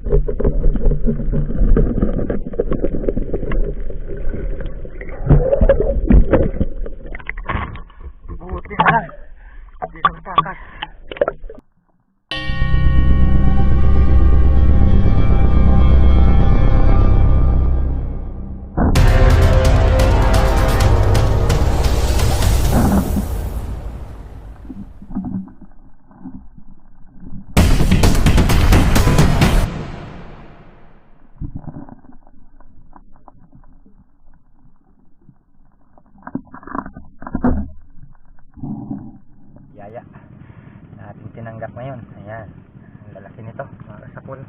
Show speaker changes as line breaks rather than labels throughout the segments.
Buti na lang. Hindi na matakas. Yaya natin tinanggap ngayon. Ayan, ang lalaki nito mga kasapul.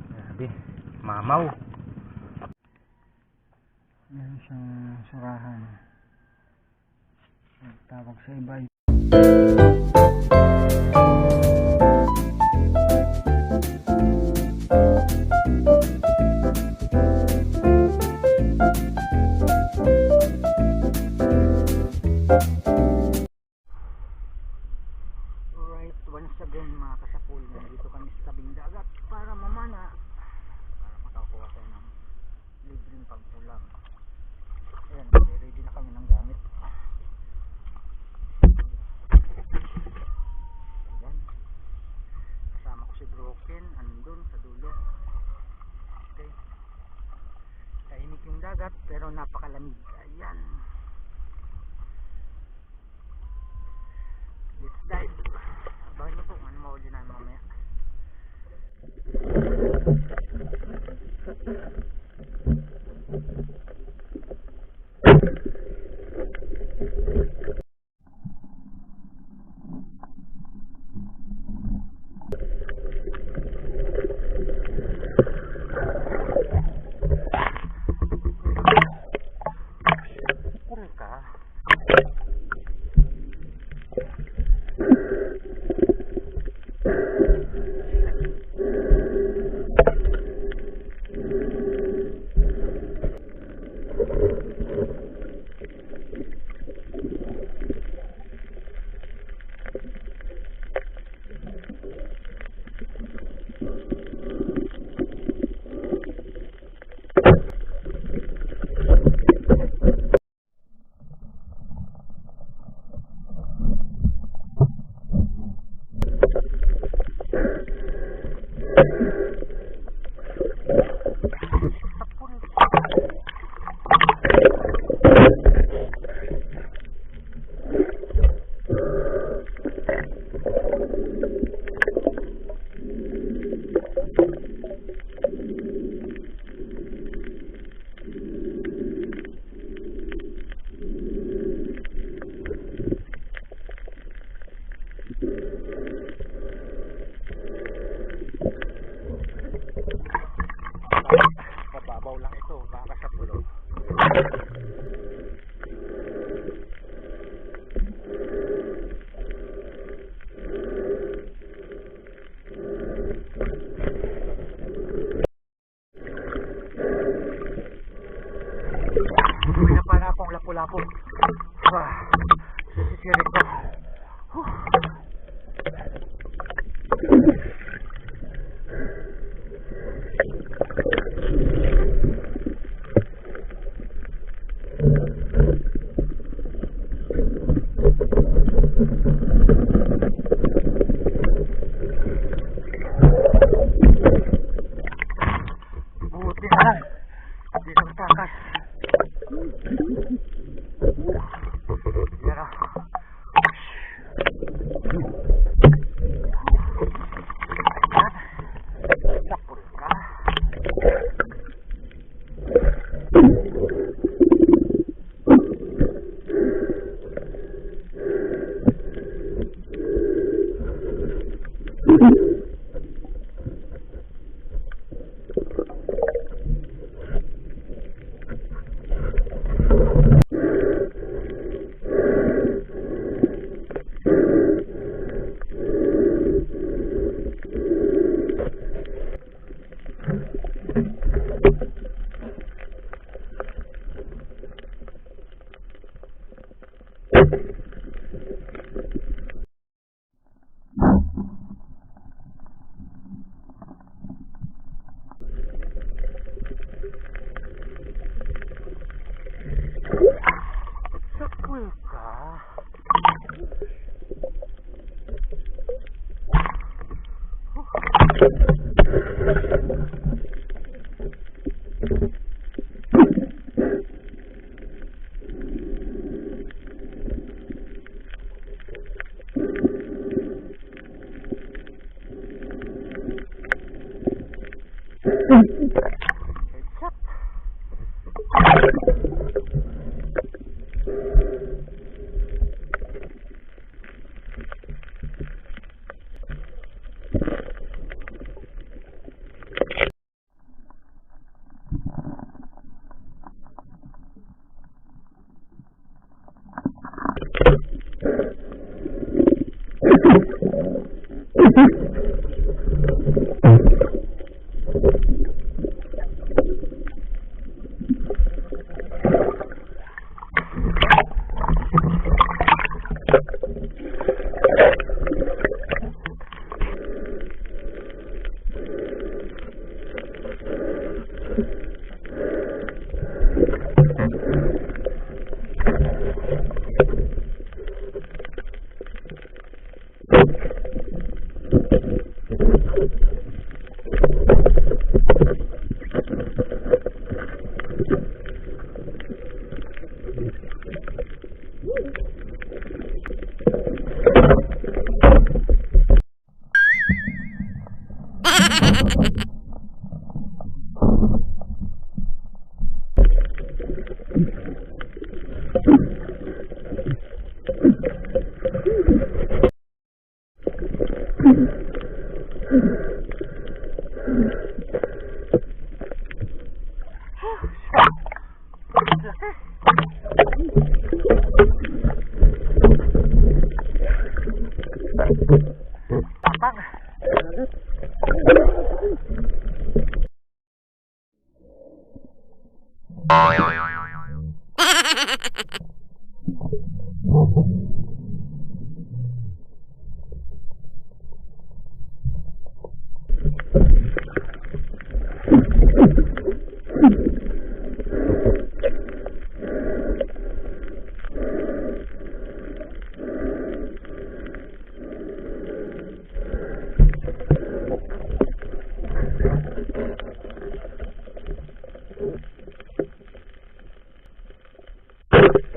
Grabe, mamaw. Meron siyang surahan. Tawag sa iba. Alright, once again mga kasapul, nandito kami sa tabing dagat para mamana, para makakuha tayo ng libreng pag-ulam. Ayan, ready na kami ng gamit. Ayan, kasama ko si Broken, andun sa dulo. Okay, tahimik yung dagat pero napakalamig. Ayan, let's dive. Abangan nyo po kung ano mahuli namin mamaya. Cool ka. Headshot. Tapang. You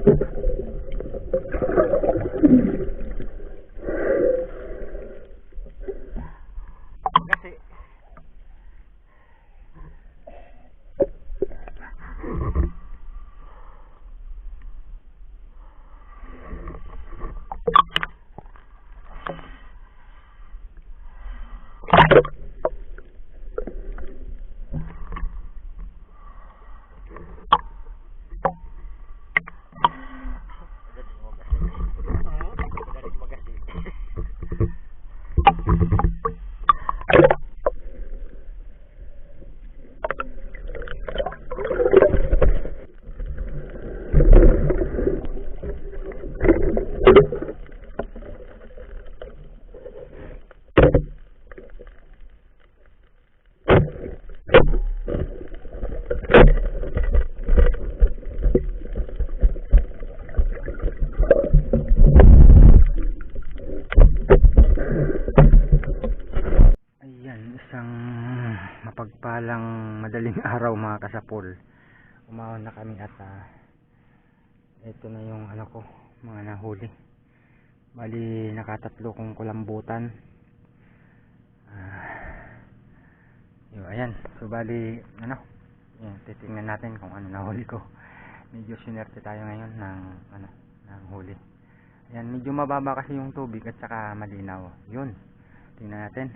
Kasi isang mapagpalang madaling araw mga kasapol. Umahon na kami at ito na yung ano ko, mga nahuli. Bali nakatatlo kong kulambutan. Ayan, so bali ano, yan, titingnan natin kung ano nahuli ko. Medyo sinerte tayo ngayon ng ano, ng huli. Ayan, medyo mababa kasi yung tubig at saka malinaw. Yun, tingnan natin.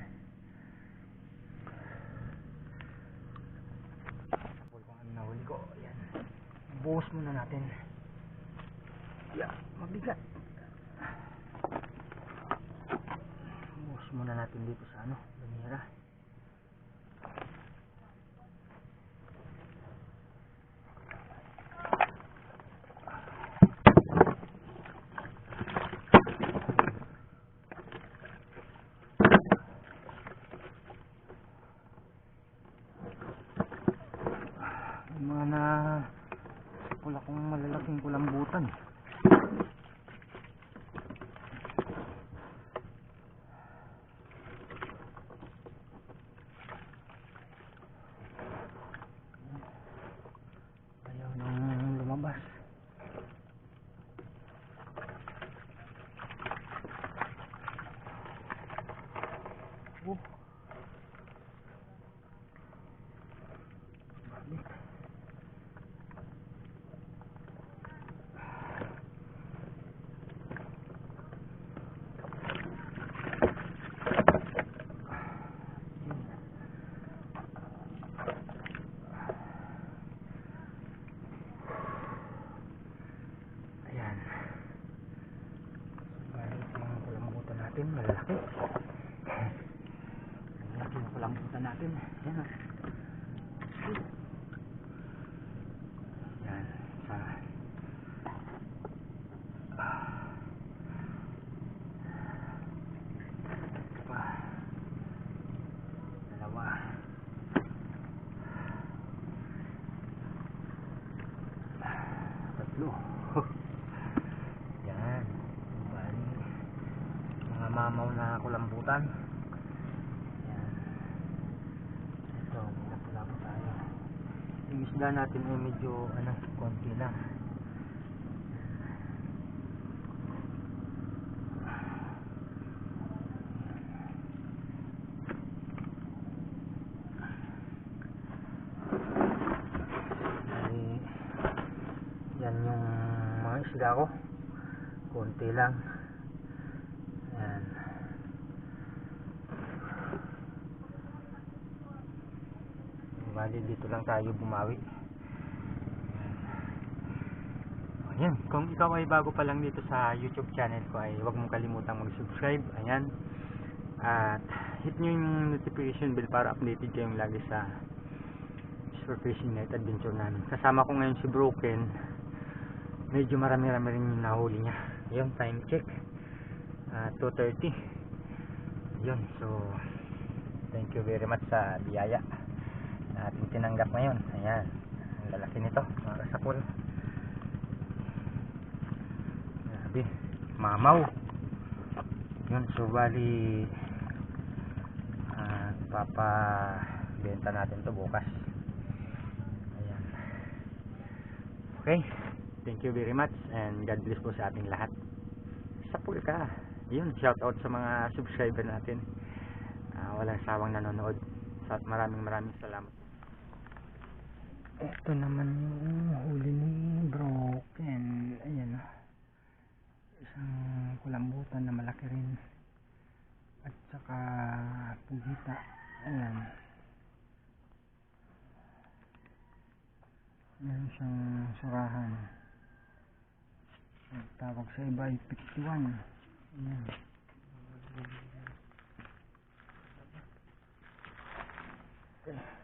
Nahuli ko, ayan. Buhos muna natin. Yeah, mabigat. Buhos muna natin dito sa ano, banira. Mga na pula kong malalaking kulambutan. Ayaw nang lumabas. Malalaki. Ayan, yung kulambutan natin. Ayan o. Ayan. Isa. Pa. Dalawa. Tatlo. Ayan. Mga mamaw na kulambutan. Ayan. Ito, may napula po tayo. Yung isda natin ay medyo ano, konti lang. Yan yung mga isda ko, konti lang. Ayan. Bali dito lang tayo bumawi. Ayan, kung ikaw ay bago pa lang dito sa YouTube channel ko ay huwag mong kalimutang mag-subscribe. Ayan. At hit nyo yung notification bell para updated kayong lagi sa Super Fishing Night Adventure namin. Kasama ko ngayon si Broken. Medyo marami-rami rin yung nahuli niya. Yun, time check 2:30. Yun, so thank you very much sa biyaya na ating tinanggap ngayon. Ayan, ang lalaki nito mga kasapol. Grabe, mamaw. Yun, so bali papabenta natin to bukas. Ayan. Okay,
Thank you very much and God bless po sa ating lahat. Sa pool ka. Yun, shout out sa mga subscriber natin. Walang sawang nanonood. Maraming salamat. Ito naman yung huli ni Broken. Ayan, isang kulambutan na malaki rin. At saka pugita. Ayan. Meron siyang surahan. Tawag sa iba ay 51. Ayan. Okay.